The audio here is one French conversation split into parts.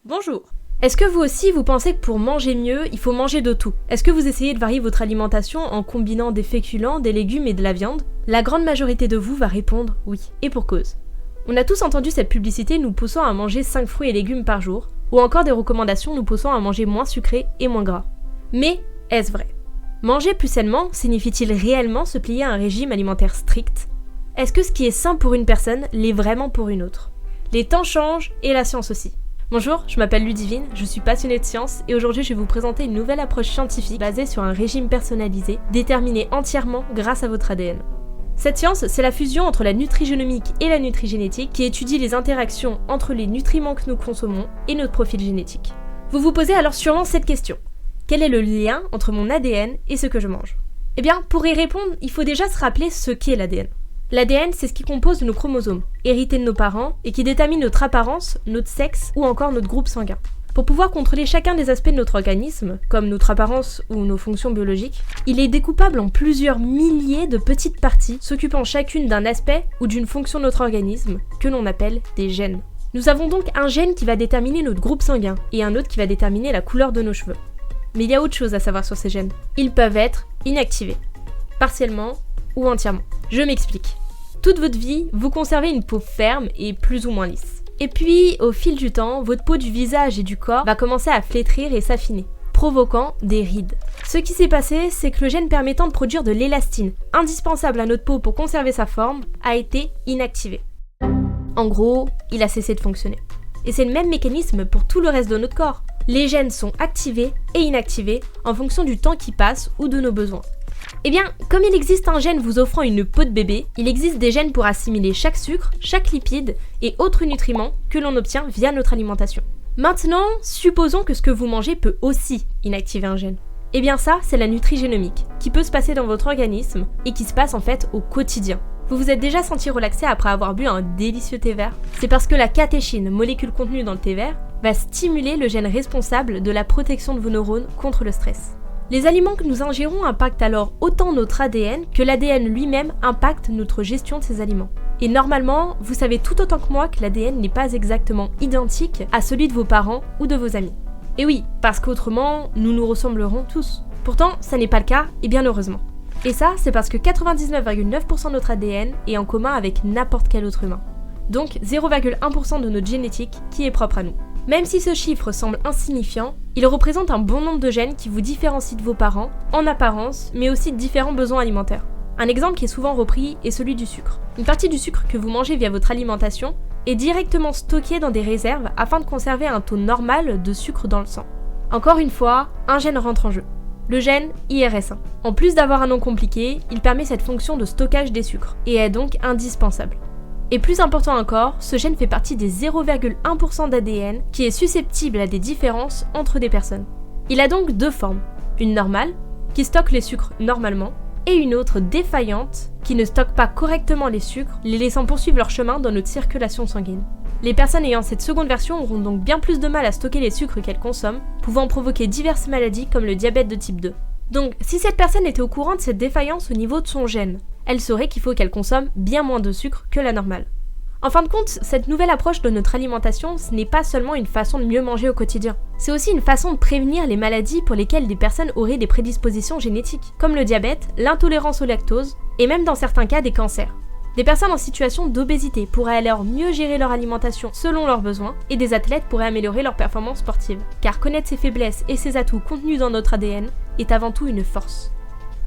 Bonjour. Est-ce que vous aussi vous pensez que pour manger mieux, il faut manger de tout? Est-ce que vous essayez de varier votre alimentation en combinant des féculents, des légumes et de la viande? La grande majorité de vous va répondre oui, et pour cause. On a tous entendu cette publicité nous poussant à manger 5 fruits et légumes par jour, ou encore des recommandations nous poussant à manger moins sucré et moins gras. Mais est-ce vrai? Manger plus sainement signifie-t-il réellement se plier à un régime alimentaire strict? Est-ce que ce qui est sain pour une personne l'est vraiment pour une autre? Les temps changent et la science aussi. Bonjour, je m'appelle Ludivine, je suis passionnée de science et aujourd'hui je vais vous présenter une nouvelle approche scientifique basée sur un régime personnalisé, déterminé entièrement grâce à votre ADN. Cette science, c'est la fusion entre la nutrigénomique et la nutrigénétique qui étudie les interactions entre les nutriments que nous consommons et notre profil génétique. Vous vous posez alors sûrement cette question. Quel est le lien entre mon ADN et ce que je mange? Eh bien, pour y répondre, il faut déjà se rappeler ce qu'est l'ADN. L'ADN, c'est ce qui compose nos chromosomes, hérités de nos parents, et qui détermine notre apparence, notre sexe ou encore notre groupe sanguin. Pour pouvoir contrôler chacun des aspects de notre organisme, comme notre apparence ou nos fonctions biologiques, il est découpable en plusieurs milliers de petites parties s'occupant chacune d'un aspect ou d'une fonction de notre organisme, que l'on appelle des gènes. Nous avons donc un gène qui va déterminer notre groupe sanguin, et un autre qui va déterminer la couleur de nos cheveux. Mais il y a autre chose à savoir sur ces gènes. Ils peuvent être inactivés, partiellement ou entièrement. Je m'explique. Toute votre vie, vous conservez une peau ferme et plus ou moins lisse. Et puis, au fil du temps, votre peau du visage et du corps va commencer à flétrir et s'affiner, provoquant des rides. Ce qui s'est passé, c'est que le gène permettant de produire de l'élastine, indispensable à notre peau pour conserver sa forme, a été inactivé. En gros, il a cessé de fonctionner. Et c'est le même mécanisme pour tout le reste de notre corps. Les gènes sont activés et inactivés en fonction du temps qui passe ou de nos besoins. Eh bien, comme il existe un gène vous offrant une peau de bébé, il existe des gènes pour assimiler chaque sucre, chaque lipide et autres nutriments que l'on obtient via notre alimentation. Maintenant, supposons que ce que vous mangez peut aussi inactiver un gène. Eh bien ça, c'est la nutrigénomique, qui peut se passer dans votre organisme et qui se passe en fait au quotidien. Vous vous êtes déjà senti relaxé après avoir bu un délicieux thé vert? C'est parce que la catéchine, molécule contenue dans le thé vert, va stimuler le gène responsable de la protection de vos neurones contre le stress. Les aliments que nous ingérons impactent alors autant notre ADN que l'ADN lui-même impacte notre gestion de ces aliments. Et normalement, vous savez tout autant que moi que l'ADN n'est pas exactement identique à celui de vos parents ou de vos amis. Et oui, parce qu'autrement, nous nous ressemblerons tous. Pourtant, ça n'est pas le cas, et bien heureusement. Et ça, c'est parce que 99,9% de notre ADN est en commun avec n'importe quel autre humain. Donc 0,1% de notre génétique qui est propre à nous. Même si ce chiffre semble insignifiant, il représente un bon nombre de gènes qui vous différencient de vos parents, en apparence, mais aussi de différents besoins alimentaires. Un exemple qui est souvent repris est celui du sucre. Une partie du sucre que vous mangez via votre alimentation est directement stockée dans des réserves afin de conserver un taux normal de sucre dans le sang. Encore une fois, un gène rentre en jeu. Le gène IRS1. En plus d'avoir un nom compliqué, il permet cette fonction de stockage des sucres, et est donc indispensable. Et plus important encore, ce gène fait partie des 0,1% d'ADN qui est susceptible à des différences entre des personnes. Il a donc deux formes, une normale, qui stocke les sucres normalement, et une autre défaillante, qui ne stocke pas correctement les sucres, les laissant poursuivre leur chemin dans notre circulation sanguine. Les personnes ayant cette seconde version auront donc bien plus de mal à stocker les sucres qu'elles consomment, pouvant provoquer diverses maladies comme le diabète de type 2. Donc, si cette personne était au courant de cette défaillance au niveau de son gène, elle saurait qu'il faut qu'elle consomme bien moins de sucre que la normale. En fin de compte, cette nouvelle approche de notre alimentation, ce n'est pas seulement une façon de mieux manger au quotidien. C'est aussi une façon de prévenir les maladies pour lesquelles des personnes auraient des prédispositions génétiques, comme le diabète, l'intolérance au lactose, et même dans certains cas des cancers. Des personnes en situation d'obésité pourraient alors mieux gérer leur alimentation selon leurs besoins, et des athlètes pourraient améliorer leur performance sportive. Car connaître ses faiblesses et ses atouts contenus dans notre ADN est avant tout une force.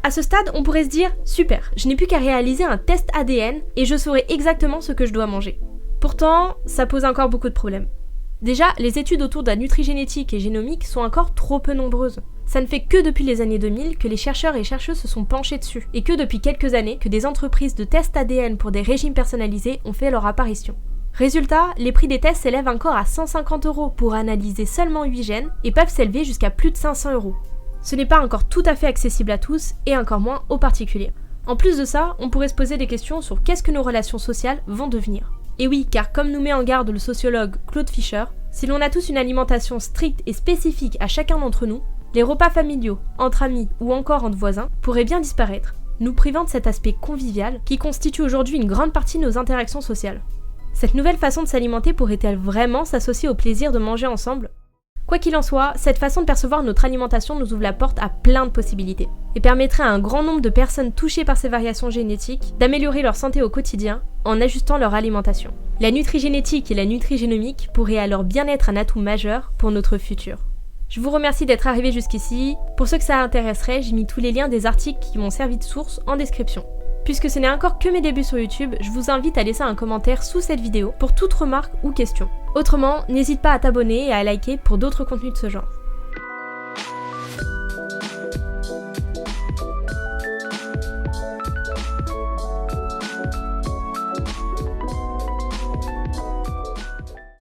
À ce stade, on pourrait se dire « Super, je n'ai plus qu'à réaliser un test ADN et je saurai exactement ce que je dois manger. » Pourtant, ça pose encore beaucoup de problèmes. Déjà, les études autour de la nutrigénétique et génomique sont encore trop peu nombreuses. Ça ne fait que depuis les années 2000 que les chercheurs et chercheuses se sont penchés dessus, et que depuis quelques années que des entreprises de tests ADN pour des régimes personnalisés ont fait leur apparition. Résultat, les prix des tests s'élèvent encore à 150 € pour analyser seulement 8 gènes et peuvent s'élever jusqu'à plus de 500 €. Ce n'est pas encore tout à fait accessible à tous et encore moins aux particuliers. En plus de ça, on pourrait se poser des questions sur qu'est-ce que nos relations sociales vont devenir. Et oui, car comme nous met en garde le sociologue Claude Fischer, si l'on a tous une alimentation stricte et spécifique à chacun d'entre nous, les repas familiaux, entre amis ou encore entre voisins pourraient bien disparaître, nous privant de cet aspect convivial qui constitue aujourd'hui une grande partie de nos interactions sociales. Cette nouvelle façon de s'alimenter pourrait-elle vraiment s'associer au plaisir de manger ensemble ? Quoi qu'il en soit, cette façon de percevoir notre alimentation nous ouvre la porte à plein de possibilités et permettrait à un grand nombre de personnes touchées par ces variations génétiques d'améliorer leur santé au quotidien en ajustant leur alimentation. La nutrigénétique et la nutrigénomique pourraient alors bien être un atout majeur pour notre futur. Je vous remercie d'être arrivé jusqu'ici. Pour ceux que ça intéresserait, j'ai mis tous les liens des articles qui m'ont servi de source en description. Puisque ce n'est encore que mes débuts sur YouTube, je vous invite à laisser un commentaire sous cette vidéo pour toute remarque ou question. Autrement, n'hésite pas à t'abonner et à liker pour d'autres contenus de ce genre.